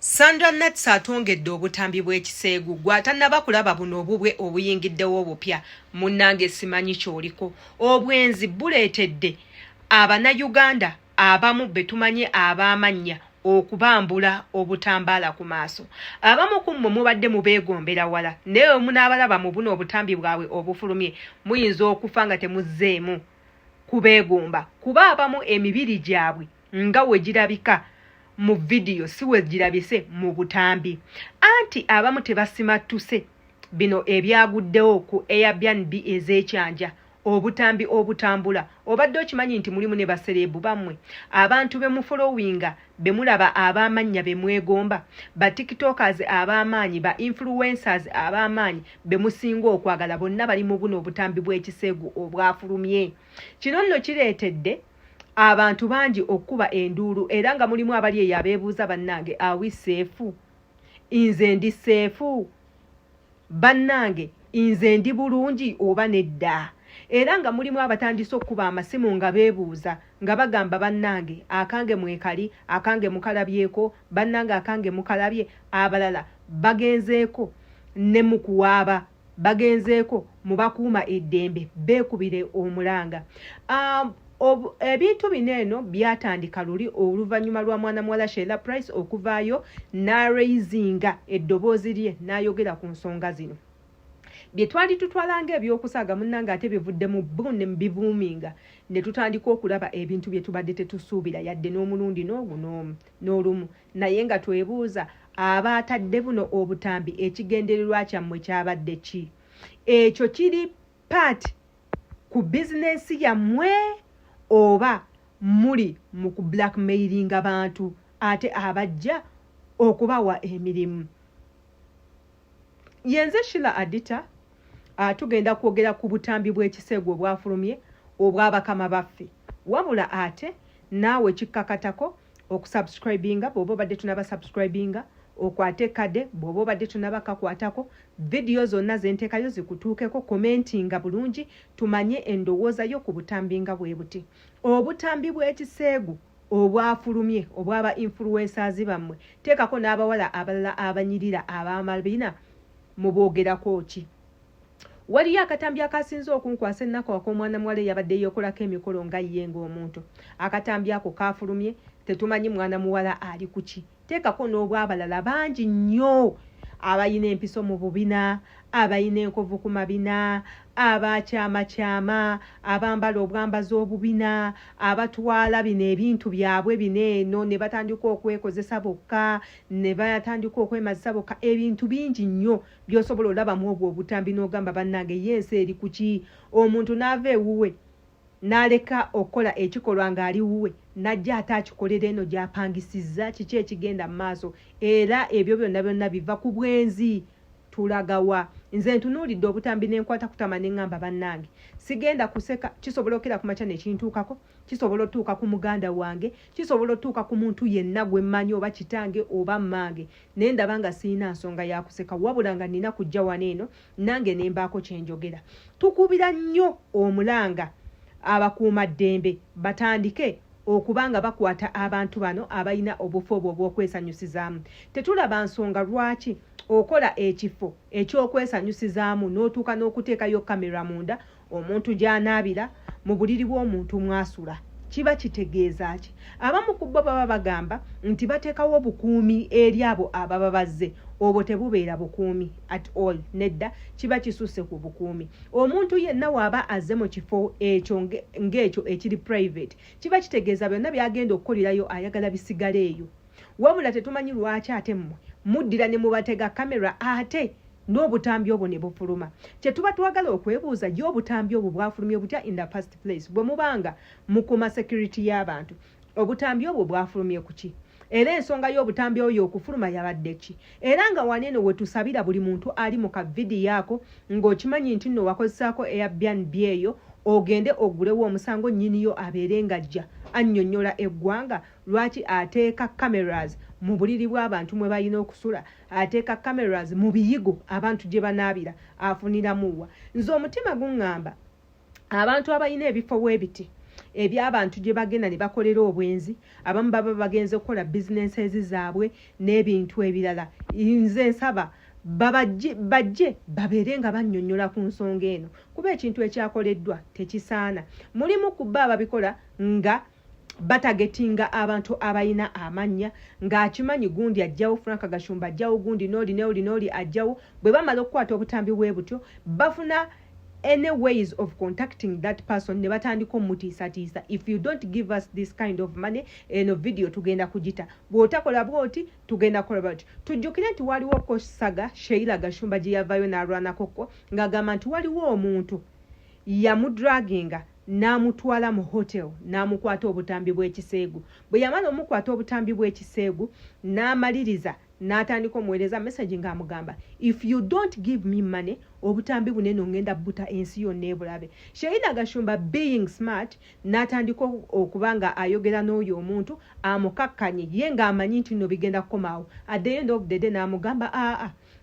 Sandra Nats atongedde obutambi bw'ekiseegu gw'atannaba kulaba buno obubwe obuyingiddewo obupya munnange simanyi kyoliko obwenzi buleetedde Abanayuganda abamu be tumanye ab'amannya okubambula obutambaala ku maaso. Abamu ku mmwe mubadde mubeegombera wala naye munaabalaba mu buno obutambi bwabwe obufulumye muyinza okufa nga temuzzeemu kubeegomba kuba abamu emibiri gyabwe nga we girabika mu video siwe girabise mu butambi anti abamu tebasimattuse bino ebyaguddewo ku Airbnb ez'ekyanja obutambi obutambula obadde okimanyi nti mulimu ne baserebu bammwe abantu be mufollowinga be mulaba ab'amannya be mwegomba ba tiktokers ab'amaanyi ba influencers ab'amaanyi be musinga okwagala bonna bali mu buno obutambi bw'ekiseegu obwafulumye. Kino nno kireetedde abantu bangi okuba enduulu era nga mulimu abali eyo abeebuuza bannange awi seefu nze ndi seefu bannange nze ndi bulungi oba nedda era nga mulimu abatandise okuba amasimu nga beebuuza nga bagamba bannange akange mwekali akange mukalabyeko bannange akange mukalabye abalala bagenzeeko ne mukuwaaba bagenzeeko mubakuuma eddembe beekubire omulanga. Ebintu bineeno byatandika luli oluvannyuma lwa mwana muwala Sheila Price okuvaayo n'araisinga eddoboozi lye n'ayogera ku nsonga zino bye twali tutwalanga ebyokusaaga munnange ate bivudde mu ne bivuuminga ne tutandika okulaba ebintu bye tubadde tetusuubira yadde n'omulundi n'ogu n'olumu naye nga twebuuza abaatadde buno obutambi ekigendererwa kyammwe kyabadde ki? Ekyo kiri part ku bizinesi yammwe oba muli mu ku blackmailinga bantu ate abajja okubawa emirimu? Yenze Sheila Adita tugenda kwogera ku butambi bw'ekiseegu obwafulumye obw'abakama baffe wabula ate naawe kikkakatako okusubscribinga bw'oba obadde tunaba subscribinga okwate kade bw'oba obadde tunaba kakwatako video zonna zenteekayo zikutuukeko commentinga bulungi tumanye endowooza yo ku butambi nga bwe buti. Obutambi bw'ekiseegu obwafulumye obw'aba influencers bammwe teekako n'abawala abalala abanyirira ab'amabina muboogerako ki? Waliyo akatambi akasinze okunkwasa ennaku ak'omwana muwala eyabadde yeekolako emikolo nga ye ng'omuntu. Akatambi ako kaafulumye tetumanyi mwana muwala ali ku ki. Teekako n'obwabalala bangi nnyo abayina empiso mu bubina abayina enkovu ku mabina abakyamakyama abambala obwambazi obubina abatwala bino ebintu byabwe bineeno ne batandika okwekozesa bokka ne batandika okwemazisa bokka ebintu bingi nnyo by'osobola olabamu obwo obutambi n'ogamba bannange yensi eri ku ki? Omuntu n'ava ewuwe n'aleka okukola ekikolwa ng'ali wuwe najja ate akikolera eno gy'apangisizza kiki ekigenda mu maaso era ebyo byonna biva ku bwenzi. Tulagawa nze ntunuulidde obutambi n'enkwata kutama ne ŋŋamba bannange sigenda kuseka kisobola okera ku makya nekintuukako kisobola otuuka ku muganda wange kisobola otuuka ku muntu yenna gwe mmanyi oba kitange oba mmange naye ndaba nga sirina nsonga ya kuseka wabula nga nina kujja wano eno nange ne mbaako kye njogera. Tukubira nnyo omulanga abakuumaddembe batandike okubanga bakwata abantu bano abalina obufu obwo obw'okwesanyusizaamu. Tetulaba nsonga lwaki okola ekifo eky'okwesanyusizaamu n'otuuka n'okuteekayo kamera munda omuntu gy'anaabira mu buliri bw'omuntu mwasula. Kiba kitegeeza ki? Abamu ku bo baba bagamba nti bateekawo obukuumi eri abo ababa bazze obwo tebubeera bukuumi at all nedda kiba kisusse ku bukuumi. Omuntu yenna waaba azze mu kifo ekyo ng'ekyo ekiri private kiba kitegeeza byonna byagenda okukolerayo ayagala bisigale eyo wabula tetumanyi lwaki ate mmwe muddira ne mubatega kamera ate n'obutambi obwo ne bufuluma. Kye tuba twagala okwebuuza yo obutambi obwo bwafulumye butya in the first place bwe mubanga mukuma security y'abantu obutambi obwo bwafulumye ku ki? Era ensonga y'obutambi oyo okufuluma yabadde ki? Era nga waneeno we tusabira buli muntu ali mu kavidiyo ako ng'okimanyi nti nno wakozesaako Airbnb eyo ogende ogulewo omusango nnyiniyo abeere ng'ajja annyonnyola eggwanga lwaki ateeka cameras mu buliri bw'abantu mwe balina okusula ateeka cameras mu biyigo abantu gye banaabira afuniramuwa. Nze omutima guŋŋamba abantu abalina ebifo bwe biti eby'abantu gye bagenda ne bakolera obwenzi abamu baba bagenze okukola bizinensi zaabwe n'ebintu ebirala nze nsaba bajje babeere nga bannyonnyola ku nsonga eno kuba ekintu ekyakoleddwa tekisaana mulimu ku bba ababikola nga batagetinga abantu abayina amannya ng'akimanyi gundi ajjawo Frank Gashumba ajjawo gundi n'oli ajjawo bwe bamala okukwata obutambi bwe butyo bafuna any ways of contacting that person ne batandika omutiisatiisa if you don't give us this kind of money eno video tugenda kugita bw'otakola bw'oti tugenda kukola bw'oti tujjukire nti waliwo Kosaga Sheila Gashumba gye yavaayo n'alwanakoko ng'agamba nti waliwo omuntu yamudraginga n'amutwala mu hotel n'amukwata obutambi bw'ekiseegu bwe yamala omukwata obutambi bw'ekiseegu n'amaliriza n'atandika omuweereza message ng'amugamba if you don't give me money obutambi bunene ngenda buta ensi yonna ebulabe Sheila Gashumba being smart n'atandika okuba nga ayogera n'oyo omuntu amukakkanye ye ng'amanyi nti nno bigenda kukomaawo at the end of the day n'amugamba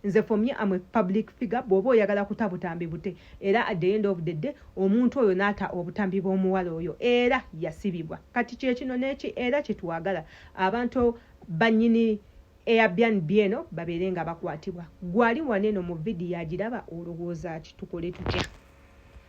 nze for me am a public figure bw'oba oyagala kuta butambi bute era at the end of the day omuntu oyo n'ata obutambi bw'omuwala oyo era yasibibwa kati kyekino n'eki era kyetwagala abantu bannyini Airbnb eno babeere nga bakwatibwa gwali waneno mu vidiyo agiraba olowooza ki tukole tutya